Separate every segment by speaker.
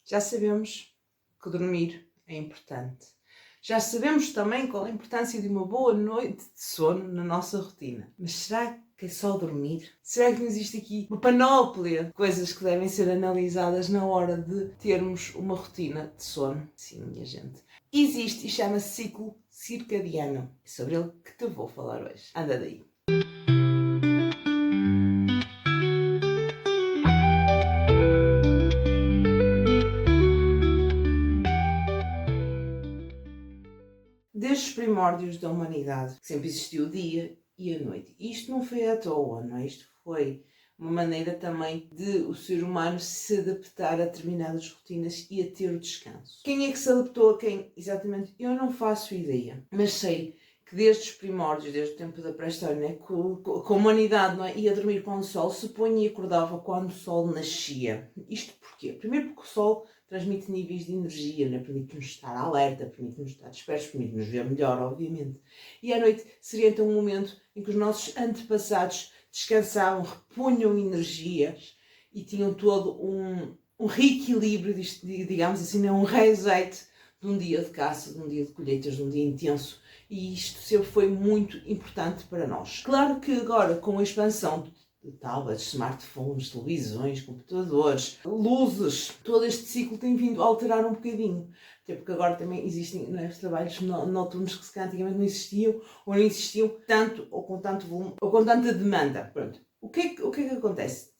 Speaker 1: Já sabemos que dormir é importante. Já sabemos também qual a importância de uma boa noite de sono na nossa rotina. Mas será que é só dormir? Será que não existe aqui uma panóplia de coisas que devem ser analisadas na hora de termos uma rotina de sono? Sim, minha gente. Existe e chama-se ciclo circadiano. É sobre ele que te vou falar hoje. Anda daí. Desde os primórdios da humanidade, sempre existiu o dia e a noite. E isto não foi à toa, não é? Isto foi uma maneira também de o ser humano se adaptar a determinadas rotinas e a ter o descanso. Quem é que se adaptou a quem? Exatamente, eu não faço ideia. Mas sei que desde os primórdios, desde o tempo da pré-história, né, que a humanidade, não é, ia dormir quando o sol se punha e acordava quando o sol nascia. Isto porquê? Primeiro porque o sol transmite níveis de energia, né? Permite-nos estar alerta, permite-nos estar despertos, permite-nos ver melhor, obviamente. E à noite seria então um momento em que os nossos antepassados descansavam, repunham energias e tinham todo um reequilíbrio, digamos assim, um reset de um dia de caça, de um dia de colheitas, de um dia intenso. E isto sempre foi muito importante para nós. Claro que agora, com a expansão de tablets, smartphones, televisões, computadores, luzes, todo este ciclo tem vindo a alterar um bocadinho. Até porque agora também existem, não é, os trabalhos noturnos que se calhar antigamente não existiam, ou não existiam tanto, ou com tanto volume, ou com tanta demanda. Pronto. O que é que acontece?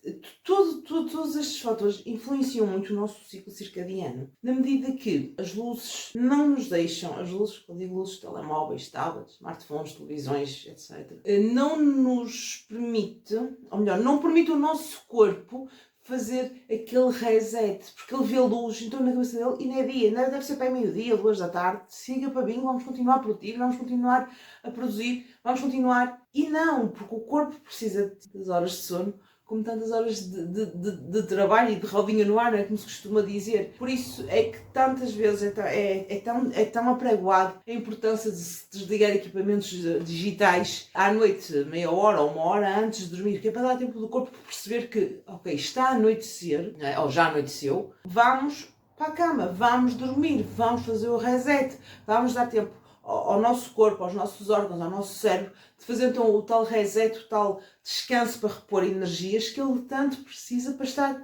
Speaker 1: Todos estes fatores influenciam muito o nosso ciclo circadiano, na medida que as luzes não nos deixam, as luzes, quando digo luzes, telemóveis, tablets, smartphones, televisões, etc., não nos permite, ou melhor, não permite o nosso corpo fazer aquele reset, porque ele vê luz, então na cabeça dele, e não é dia, não deve ser para meio-dia, 2 da tarde, siga para bingo, vamos continuar produtivos, vamos continuar a produzir, vamos continuar, e não, porque o corpo precisa das horas de sono, como tantas horas de trabalho e de rodinha no ar, não é como se costuma dizer. Por isso é que tantas vezes é tão apregoado a importância de se desligar equipamentos digitais à noite, meia hora ou uma hora antes de dormir, que é para dar tempo do corpo perceber que, ok, está a anoitecer, ou já anoiteceu, vamos para a cama, vamos dormir, vamos fazer o reset, vamos dar tempo ao nosso corpo, aos nossos órgãos, ao nosso cérebro, de fazer então o tal reset, o tal descanso para repor energias que ele tanto precisa para estar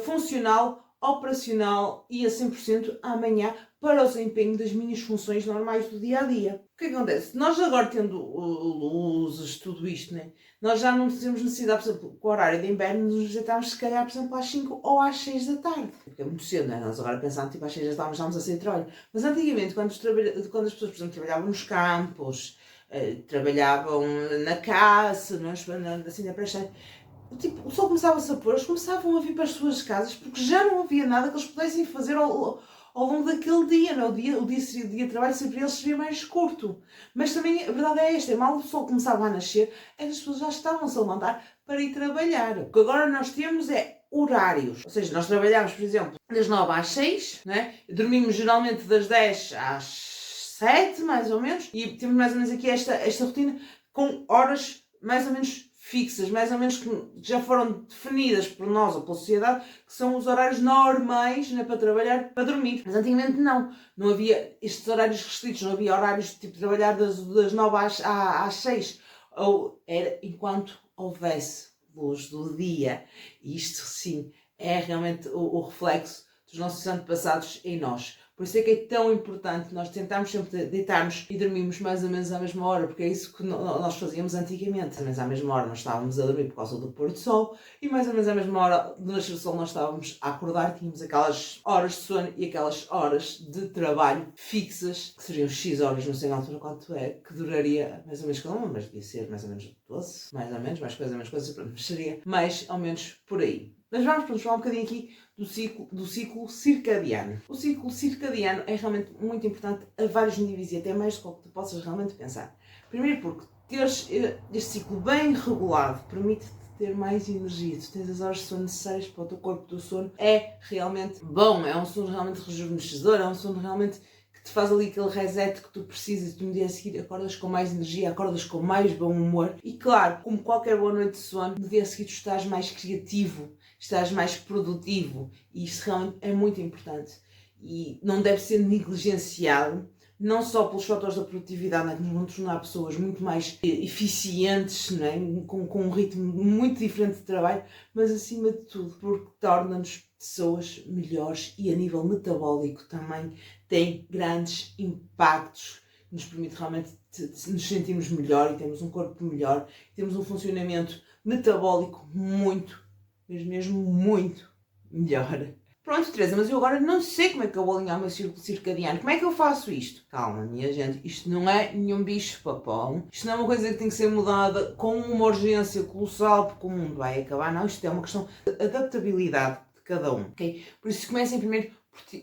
Speaker 1: funcional, operacional e a 100% amanhã para o desempenho das minhas funções normais do dia a dia. O que acontece? Nós agora tendo luzes, tudo isto, né? Nós já não temos necessidade, por exemplo, com o horário de inverno, nos deitarmos se calhar, por exemplo, às 5 ou às 6 da tarde. Porque é muito cedo, né? Nós agora pensamos, tipo, às 6 da tarde estamos a sair de trabalho. Mas antigamente, quando as pessoas, por exemplo, trabalhavam nos campos, trabalhavam na caça, assim, na praia, tipo, o sol começava-se a pôr, eles começavam a vir para as suas casas porque já não havia nada que eles pudessem fazer ao longo daquele dia, não? O dia de trabalho sempre eles seria mais curto. Mas também a verdade é esta, mal o sol começava a nascer, as pessoas já estavam-se a levantar para ir trabalhar. O que agora nós temos é horários. Ou seja, nós trabalhamos, por exemplo, das 9 às 6, não é? Dormimos geralmente das 10 às 7, mais ou menos, e temos mais ou menos aqui esta rotina com horas mais ou menos fixas, mais ou menos que já foram definidas por nós ou pela sociedade, que são os horários normais, né, para trabalhar, para dormir. Mas antigamente não havia estes horários restritos, não havia horários tipo de trabalhar das 9 às 6, ou era enquanto houvesse luz do dia. E isto sim é realmente o reflexo dos nossos antepassados em nós. Por isso é que é tão importante nós tentarmos sempre deitarmos e dormirmos mais ou menos à mesma hora, porque é isso que nós fazíamos antigamente. Mais ou menos à mesma hora nós estávamos a dormir por causa do pôr do sol e mais ou menos à mesma hora do nascer do sol nós estávamos a acordar, tínhamos aquelas horas de sono e aquelas horas de trabalho fixas, que seriam X horas, não sei na altura quanto é, que duraria mais ou menos cada uma, mas devia ser mais ou menos 12, mais ou menos, mais coisa, pronto, mas seria mais ou menos por aí. Mas vamos falar um bocadinho aqui do ciclo circadiano. O ciclo circadiano é realmente muito importante a vários níveis e até mais do que tu possas realmente pensar. Primeiro porque teres este ciclo bem regulado permite-te ter mais energia, tu tens as horas de sono necessárias para o teu corpo do sono, é realmente bom, é um sono realmente rejuvenescedor, é um sono realmente que te faz ali aquele reset que tu precisas e no dia a seguir acordas com mais energia, acordas com mais bom humor e claro, como qualquer boa noite de sono, no dia a seguir tu estás mais criativo, estás mais produtivo, e isso realmente é muito importante e não deve ser negligenciado, não só pelos fatores da produtividade, né, que nos vão tornar pessoas muito mais eficientes, né, com um ritmo muito diferente de trabalho, mas acima de tudo porque torna-nos pessoas melhores e a nível metabólico também tem grandes impactos, nos permite realmente nos sentirmos melhor e temos um corpo melhor, temos um funcionamento metabólico muito, mas mesmo muito melhor. Pronto, Teresa, mas eu agora não sei como é que eu vou alinhar o meu círculo circadiano. Como é que eu faço isto? Calma, minha gente, isto não é nenhum bicho-papão. Isto não é uma coisa que tem que ser mudada com uma urgência colossal, porque o mundo vai acabar. Não, isto é uma questão de adaptabilidade de cada um, ok? Por isso comecem primeiro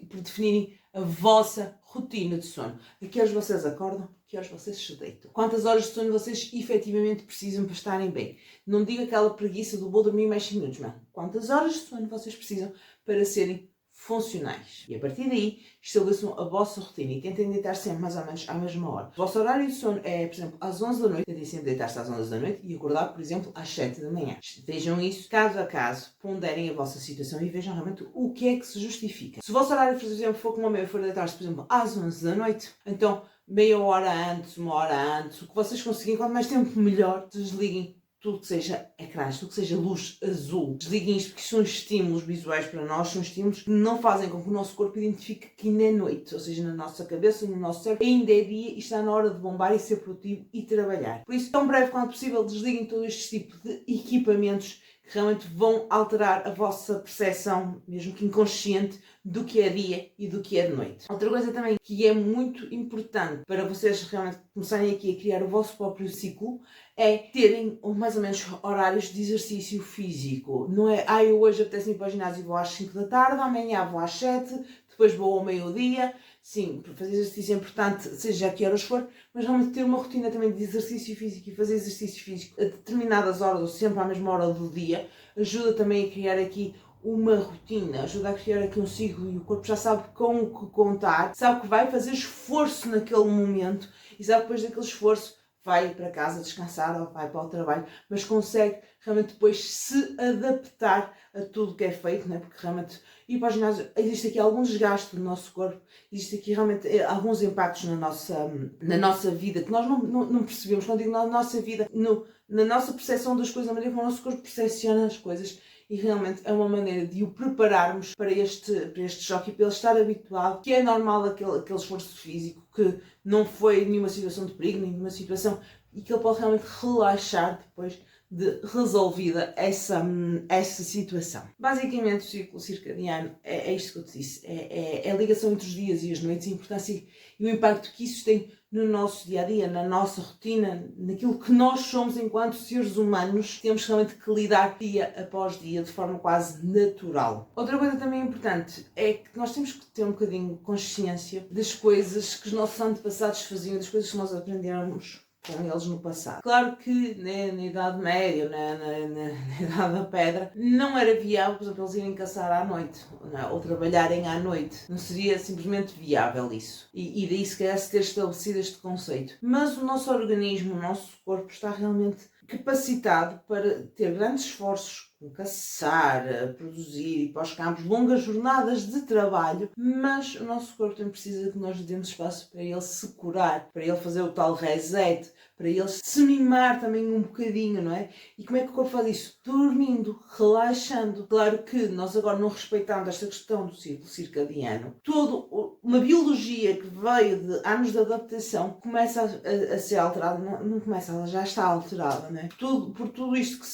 Speaker 1: por definirem a vossa rotina de sono. A que horas vocês acordam? A que horas vocês se deitam? Quantas horas de sono vocês efetivamente precisam para estarem bem? Não digo aquela preguiça do vou dormir mais 5 minutos, não. Quantas horas de sono vocês precisam para serem funcionais? E a partir daí, estabeleçam a vossa rotina e tentem deitar sempre mais ou menos à mesma hora. O vosso horário de sono é, por exemplo, às 11 da noite. Tentem sempre deitar-se às 11 da noite e acordar, por exemplo, às 7 da manhã. Vejam isso caso a caso, ponderem a vossa situação e vejam realmente o que é que se justifica. Se o vosso horário, por exemplo, for como o meu e for deitar-se, por exemplo, às 11 da noite, então meia hora antes, uma hora antes, o que vocês conseguirem, quanto mais tempo melhor, desliguem tudo que seja ecrãs, tudo que seja luz azul. Desliguem isto, porque são estímulos visuais para nós, são estímulos que não fazem com que o nosso corpo identifique que ainda é noite, ou seja, na nossa cabeça, no nosso cérebro, ainda é dia e está na hora de bombar e ser produtivo e trabalhar. Por isso, tão breve quanto possível, desliguem todo este tipo de equipamentos que realmente vão alterar a vossa percepção, mesmo que inconsciente, do que é dia e do que é de noite. Outra coisa também que é muito importante para vocês realmente começarem aqui a criar o vosso próprio ciclo é terem mais ou menos horários de exercício físico. Não é, eu hoje apetece-me ir para o ginásio e vou às 5 da tarde, amanhã vou às 7, depois vou ao meio-dia. Sim, para fazer exercício é importante, seja a que horas for, mas realmente ter uma rotina também de exercício físico e fazer exercício físico a determinadas horas ou sempre à mesma hora do dia ajuda também a criar aqui uma rotina, ajuda a criar aqui um ciclo e o corpo já sabe com o que contar, sabe que vai fazer esforço naquele momento e sabe que depois daquele esforço vai para casa descansar ou vai para o trabalho, mas consegue realmente depois se adaptar a tudo o que é feito, né? Porque realmente ir para o ginásio, existe aqui algum desgaste do nosso corpo, existe aqui realmente alguns impactos na nossa vida que nós não percebemos. Quando digo na nossa vida, na nossa percepção das coisas, na maneira como o nosso corpo percepciona as coisas. E realmente é uma maneira de o prepararmos para este choque e para ele estar habituado, que é normal aquele esforço físico, que não foi nenhuma situação de perigo, nenhuma situação, e que ele pode realmente relaxar depois de resolvida essa situação. Basicamente, o ciclo circadiano é isto que eu te disse, é a ligação entre os dias e as noites, a importância e o impacto que isso tem no nosso dia-a-dia, na nossa rotina, naquilo que nós somos enquanto seres humanos, temos realmente que lidar dia após dia de forma quase natural. Outra coisa também importante é que nós temos que ter um bocadinho de consciência das coisas que os nossos antepassados faziam, das coisas que nós aprendemos com eles no passado. Claro que na Idade Média, na Idade da Pedra, não era viável, por exemplo, eles irem caçar à noite, não, ou trabalharem à noite. Não seria simplesmente viável isso. E daí se calhar se ter estabelecido este conceito. Mas o nosso organismo, o nosso corpo está realmente capacitado para ter grandes esforços, como caçar, produzir, ir para os campos, longas jornadas de trabalho, mas o nosso corpo também precisa que nós lhe demos espaço para ele se curar, para ele fazer o tal reset, para ele se mimar também um bocadinho, não é? E como é que o corpo faz isso? Dormindo, relaxando. Claro que nós agora não respeitando esta questão do ciclo circadiano, toda uma biologia que veio de anos de adaptação começa a ser alterada, não começa, ela já está alterada, não é? Por tudo isto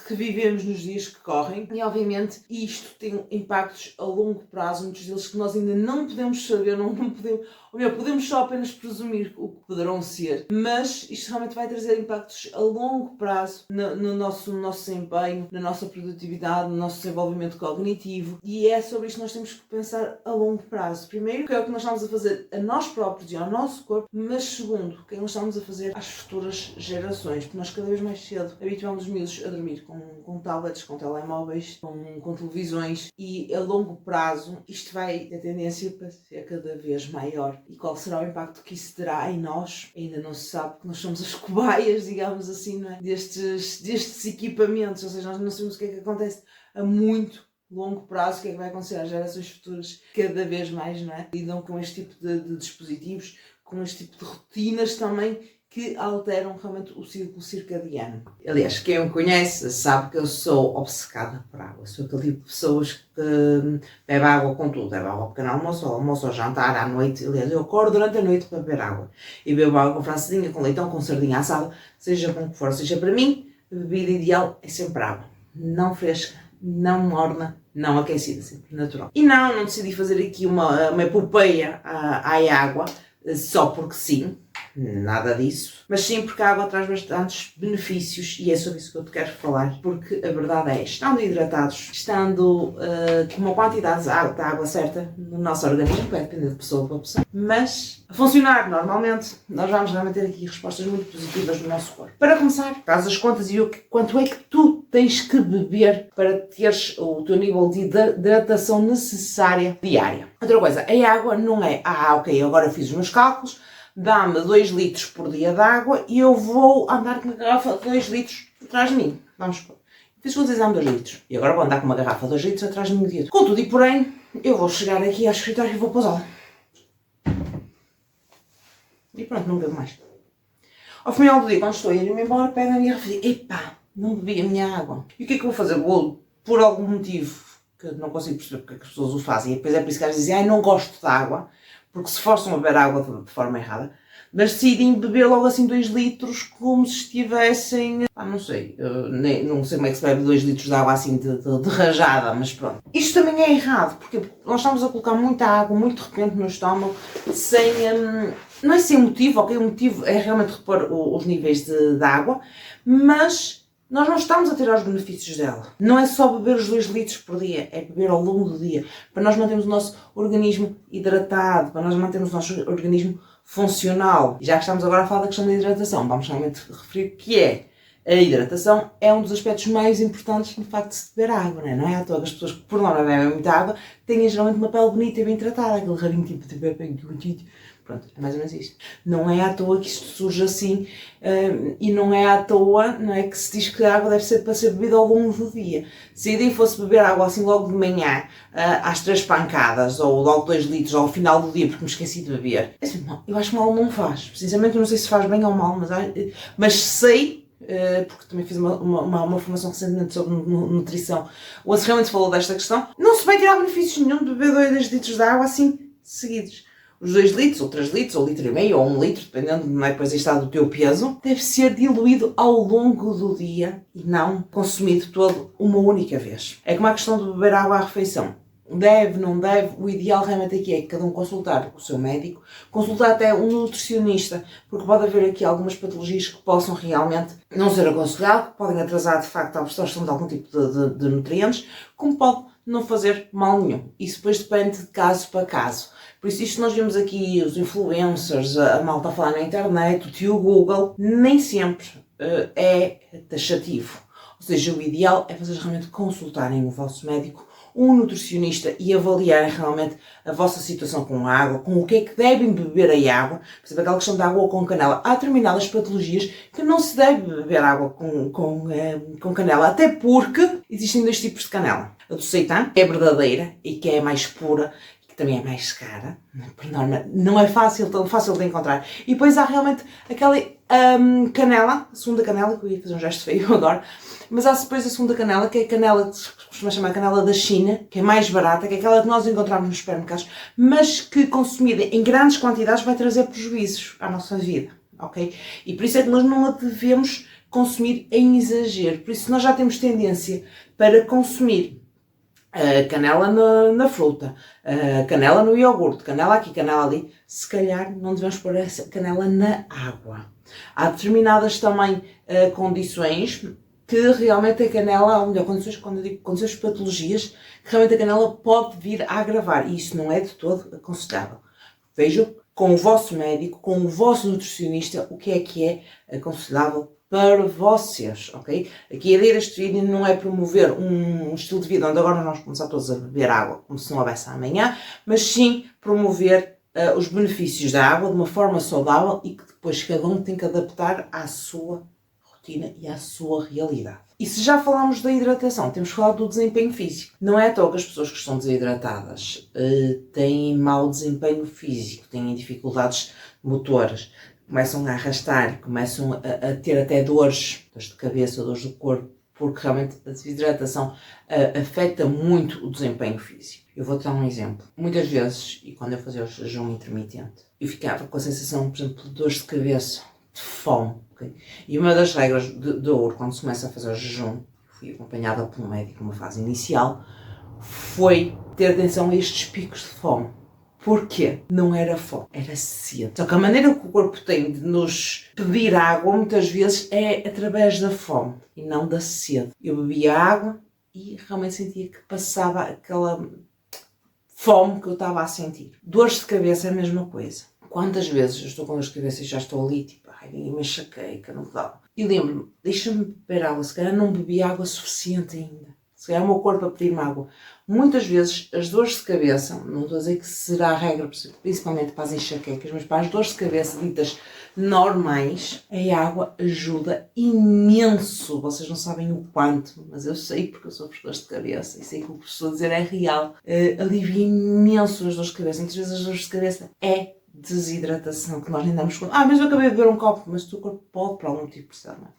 Speaker 1: que vivemos nos dias que correm, e obviamente isto tem impactos a longo prazo, muitos deles que nós ainda não podemos saber, não podemos, ou melhor, podemos só apenas presumir o que poderão ser, mas isto realmente vai trazer impactos a longo prazo no nosso desempenho, na nossa produtividade, no nosso desenvolvimento cognitivo, e é sobre isto que nós temos que pensar a longo prazo. Primeiro, que é o que nós estamos a fazer a nós próprios e ao nosso corpo, mas segundo, o que é que nós estamos a fazer às futuras gerações, porque nós cada vez mais cedo habituamos os miúdos a dormir com tablets, com telemóveis, com televisões, e a longo prazo isto vai ter tendência para ser cada vez maior. E qual será o impacto que isso terá em nós? Ainda não se sabe, porque nós somos as cobaias, digamos assim, não é? destes equipamentos, ou seja, nós não sabemos o que é que acontece a muito longo prazo o que é que vai acontecer às gerações futuras, cada vez mais, não é? Lidam com este tipo de dispositivos, com este tipo de rotinas também que alteram realmente o ciclo circadiano. Aliás, quem me conhece sabe que eu sou obcecada por água. Sou aquele tipo de pessoas que bebe água com tudo. Bebe água ao pequeno almoço, ao almoço, ao jantar, à noite. Aliás, eu acordo durante a noite para beber água. E bebo água com francesinha, com leitão, com sardinha assada, seja com o que for. Seja para mim, a bebida ideal é sempre água. Não fresca, não morna, não aquecida, sempre natural. E não decidi fazer aqui uma epopeia à água, só porque sim, nada disso, mas sim porque a água traz bastantes benefícios e é sobre isso que eu te quero falar, porque a verdade é, estando hidratados, estando com uma quantidade de água certa no nosso organismo, vai depender de pessoa para pessoa, mas a funcionar normalmente, nós vamos realmente ter aqui respostas muito positivas do nosso corpo. Para começar, faz as contas e quanto é que tu tens que beber para teres o teu nível de hidratação necessária diária. Outra coisa, a água não é, ok, agora fiz os meus cálculos, dá-me 2 litros por dia de água e eu vou andar com uma garrafa de 2 litros atrás de mim. Vamos pôr. Fiz contas, dá-me 2 litros. E agora vou andar com uma garrafa de 2 litros atrás de mim o dia todo. Contudo e porém, eu vou chegar aqui ao escritório e vou pousá-la. E pronto, não bebo mais. Ao final do dia, quando estou a ir-me embora, pego a minha garrafa e digo, epá, não bebi a minha água. E o que é que eu vou fazer? Vou, por algum motivo, que eu não consigo perceber porque é que as pessoas o fazem, e depois é por isso que elas dizem, não gosto de água, porque se forçam a beber água de forma errada, mas decidem beber logo assim 2 litros como se estivessem, não sei, não sei como é que se bebe 2 litros de água assim de rajada, mas pronto. Isto também é errado, porque nós estamos a colocar muita água, muito de repente no estômago, sem, não é sem motivo, ok, o motivo é realmente repor os níveis de água, mas nós não estamos a tirar os benefícios dela. Não é só beber os 2 litros por dia, é beber ao longo do dia, para nós mantermos o nosso organismo hidratado, para nós mantermos o nosso organismo funcional. E já que estamos agora a falar da questão da hidratação, vamos realmente referir que a hidratação é um dos aspectos mais importantes no facto de se beber água, não é à toa que as pessoas que por norma bebem muita água têm geralmente uma pele bonita e bem tratada, aquele rarinho tipo de bebê. Pronto, é mais ou menos isto. Não é à toa que isto surge assim e não é à toa, não é que se diz que a água deve ser para ser bebida ao longo do dia. Se a ideia fosse beber água assim logo de manhã, às 3 pancadas, ou logo 2 litros ao final do dia porque me esqueci de beber, assim, eu acho que mal não faz. Sinceramente eu não sei se faz bem ou mal, mas sei, porque também fiz uma formação recentemente sobre nutrição, onde se realmente falou desta questão, não se vai tirar benefícios nenhum de beber 2 litros de água assim seguidos. Os 2 litros, ou 3 litros, ou 1,5 litro, ou 1 litro, dependendo, não é, depois está do teu peso, deve ser diluído ao longo do dia e não consumido todo uma única vez. É como a questão de beber água à refeição. Deve, não deve, o ideal realmente aqui é cada um consultar o seu médico, consultar até um nutricionista, porque pode haver aqui algumas patologias que possam realmente não ser aconselhadas, que podem atrasar de facto a absorção de algum tipo de nutrientes, como pode não fazer mal nenhum. Isso depois depende de caso para caso. Por isso, isto nós vimos aqui os influencers, a malta a falar na internet, o tio Google, nem sempre é taxativo. Ou seja, o ideal é vocês realmente consultarem o vosso médico, um nutricionista e avaliarem realmente a vossa situação com a água, com o que é que devem beber a água. Por exemplo, aquela questão da água com canela. Há determinadas patologias que não se deve beber água com canela, até porque existem 2 tipos de canela. A do seitan, que é verdadeira e que é mais pura, também é mais cara, por norma, não é tão fácil de encontrar. E depois há realmente aquela canela, a segunda canela, que eu ia fazer um gesto feio agora, mas há depois a segunda canela, que é a canela que se costuma chamar canela da China, que é mais barata, que é aquela que nós encontramos nos supermercados, mas que consumida em grandes quantidades vai trazer prejuízos à nossa vida, ok? E por isso é que nós não a devemos consumir em exagero. Por isso nós já temos tendência para consumir canela na fruta, canela no iogurte, canela aqui, canela ali. Se calhar não devemos pôr essa canela na água. Há determinadas também condições que realmente a canela, ou melhor, quando eu digo condições de patologias, que realmente a canela pode vir a agravar. E isso não é de todo aconselhável. Vejam com o vosso médico, com o vosso nutricionista, o que é aconselhável para vocês, ok? Aqui a ideia deste vídeo não é promover um estilo de vida onde agora nós vamos começar todos a beber água como se não houvesse amanhã, mas sim promover os benefícios da água de uma forma saudável e que depois cada um tem que adaptar à sua rotina e à sua realidade. E se já falámos da hidratação, temos que falar do desempenho físico. Não é à toa que as pessoas que estão desidratadas têm mau desempenho físico, têm dificuldades motoras, começam a arrastar, começam a ter até dores de cabeça, dores do corpo, porque realmente a desidratação afeta muito o desempenho físico. Eu vou-te dar um exemplo. Muitas vezes, e quando eu fazia o jejum intermitente, eu ficava com a sensação, por exemplo, de dores de cabeça, de fome. Okay? E uma das regras de ouro, quando se começa a fazer o jejum, fui acompanhada por um médico numa fase inicial, foi ter atenção a estes picos de fome. Porquê? Não era fome, era sede. Só que a maneira que o corpo tem de nos pedir água, muitas vezes, é através da fome e não da sede. Eu bebia água e realmente sentia que passava aquela fome que eu estava a sentir. Dores de cabeça é a mesma coisa. Quantas vezes eu estou com dores de cabeça e já estou ali, tipo, ai, ninguém me enxaqueca, não me dá. E lembro-me, deixa-me beber água, se calhar não bebi água suficiente ainda. Se calhar o meu corpo a pedir-me água. Muitas vezes as dores de cabeça, não estou a dizer que será a regra, principalmente para as enxaquecas, mas para as dores de cabeça ditas normais, a água ajuda imenso. Vocês não sabem o quanto, mas eu sei porque eu sofro de dores de cabeça e sei que o que estou a dizer é real. Alivia imenso as dores de cabeça. Muitas vezes as dores de cabeça é desidratação, que nós nem damos conta. Mas eu acabei de beber um copo, mas o teu corpo pode por algum tipo precisar mais.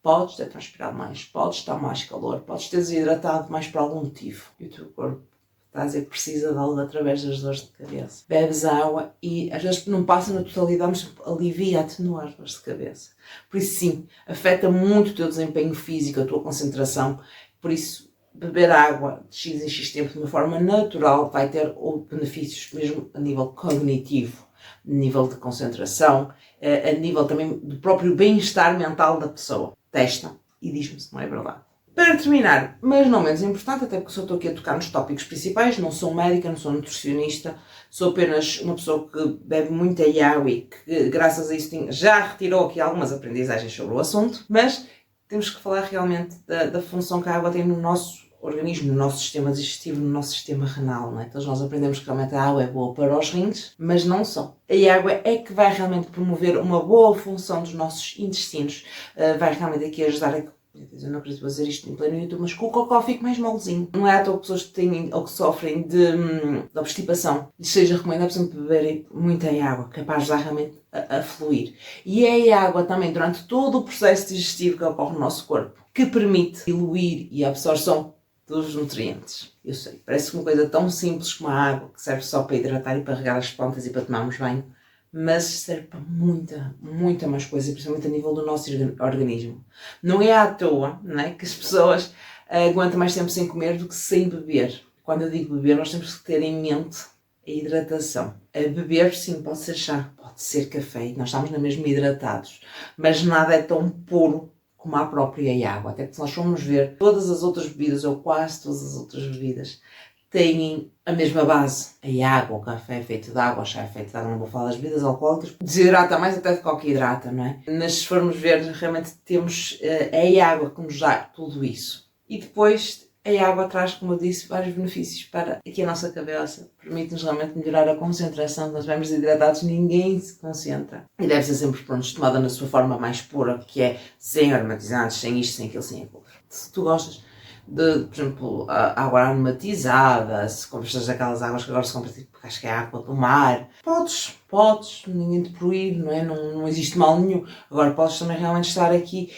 Speaker 1: Podes ter transpirado mais, podes estar mais calor, podes ter desidratado mais por algum motivo. E o teu corpo está a dizer que precisa de algo através das dores de cabeça. Bebes água e às vezes não passa na totalidade, mas alivia, atenua as dores de cabeça. Por isso sim, afeta muito o teu desempenho físico, a tua concentração. Por isso, beber água de X em X tempo de uma forma natural vai ter benefícios mesmo a nível cognitivo, a nível de concentração, a nível também do próprio bem-estar mental da pessoa. Testa e diz-me se não é verdade. Para terminar, mas não menos importante, até porque só estou aqui a tocar nos tópicos principais, não sou médica, não sou nutricionista, sou apenas uma pessoa que bebe muita água e que, graças a isso, já retirou aqui algumas aprendizagens sobre o assunto, mas temos que falar realmente da função que a água tem no nosso organismo, no nosso sistema digestivo, no nosso sistema renal, não é? Então nós aprendemos que realmente a água é boa para os rins, mas não só. A água é que vai realmente promover uma boa função dos nossos intestinos, vai realmente aqui ajudar a... Eu não acredito fazer isto em pleno YouTube, mas que o cocó fique mais molezinho. Não é à toa que pessoas que têm ou que sofrem de obstipação lhes seja recomendado, por exemplo, beberem muita água, capaz de ajudar realmente a fluir. E é a água também, durante todo o processo digestivo que ocorre no nosso corpo, que permite diluir e a absorção dos nutrientes. Eu sei, parece uma coisa tão simples como a água, que serve só para hidratar e para regar as plantas e para tomarmos banho, mas serve para muita mais coisa, principalmente a nível do nosso organismo. Não é à toa, não é, que as pessoas aguentam mais tempo sem comer do que sem beber. Quando eu digo beber, nós temos que ter em mente a hidratação. A beber, sim, pode ser chá, pode ser café, nós estamos na mesma hidratados, mas nada é tão puro como a própria água. Até que se nós formos ver, todas as outras bebidas, ou quase todas as outras bebidas, têm a mesma base. A água, o café é feito de água, o chá é feito de água, não vou falar das bebidas alcoólicas, desidrata mais até do que o que hidrata, não é? Mas se formos ver, realmente temos a água que nos dá tudo isso. E depois a água traz, como eu disse, vários benefícios para aqui a nossa cabeça. Permite-nos realmente melhorar a concentração. Quando nós estivermos desidratados, ninguém se concentra. E deve ser sempre, pronto, tomada na sua forma mais pura, que é sem aromatizantes, sem isto, sem aquilo, sem aquilo. Se tu gostas de, por exemplo, a água aromatizada, se compras aquelas águas que agora se compra, tipo, acho que é água do mar, podes, ninguém te proíbe, não é? Não existe mal nenhum. Agora podes também realmente estar aqui...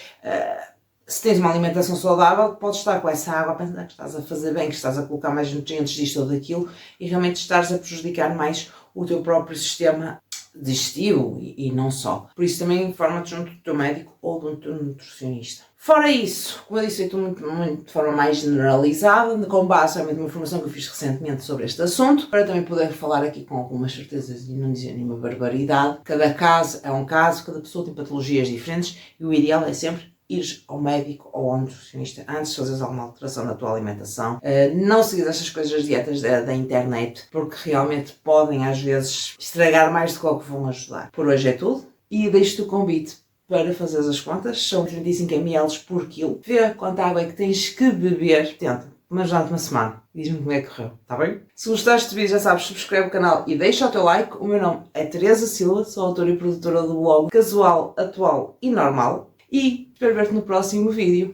Speaker 1: se tens uma alimentação saudável, podes estar com essa água a pensar que estás a fazer bem, que estás a colocar mais nutrientes disto ou daquilo e realmente estás a prejudicar mais o teu próprio sistema digestivo e não só. Por isso também informa-te junto do teu médico ou do teu nutricionista. Fora isso, como eu disse, eu estou muito de forma mais generalizada, com base realmente numa informação que eu fiz recentemente sobre este assunto, para também poder falar aqui com algumas certezas e não dizer nenhuma barbaridade. Cada caso é um caso, cada pessoa tem patologias diferentes e o ideal é sempre ires ao médico ou ao nutricionista antes de fazeres alguma alteração na tua alimentação. Não seguir estas coisas das dietas da internet, porque realmente podem às vezes estragar mais do que o que vão ajudar. Por hoje é tudo e deixo-te o convite para fazeres as contas. São 35 ml por quilo. Vê quanta água é que tens que beber. Tenta, mas durante uma semana. Diz-me como é que correu, está bem? Se gostaste do vídeo, já sabes, subscreve o canal e deixa o teu like. O meu nome é Teresa Silva, sou autora e produtora do blog Casual, Atual e Normal. E espero ver-te no próximo vídeo.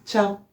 Speaker 1: Tchau!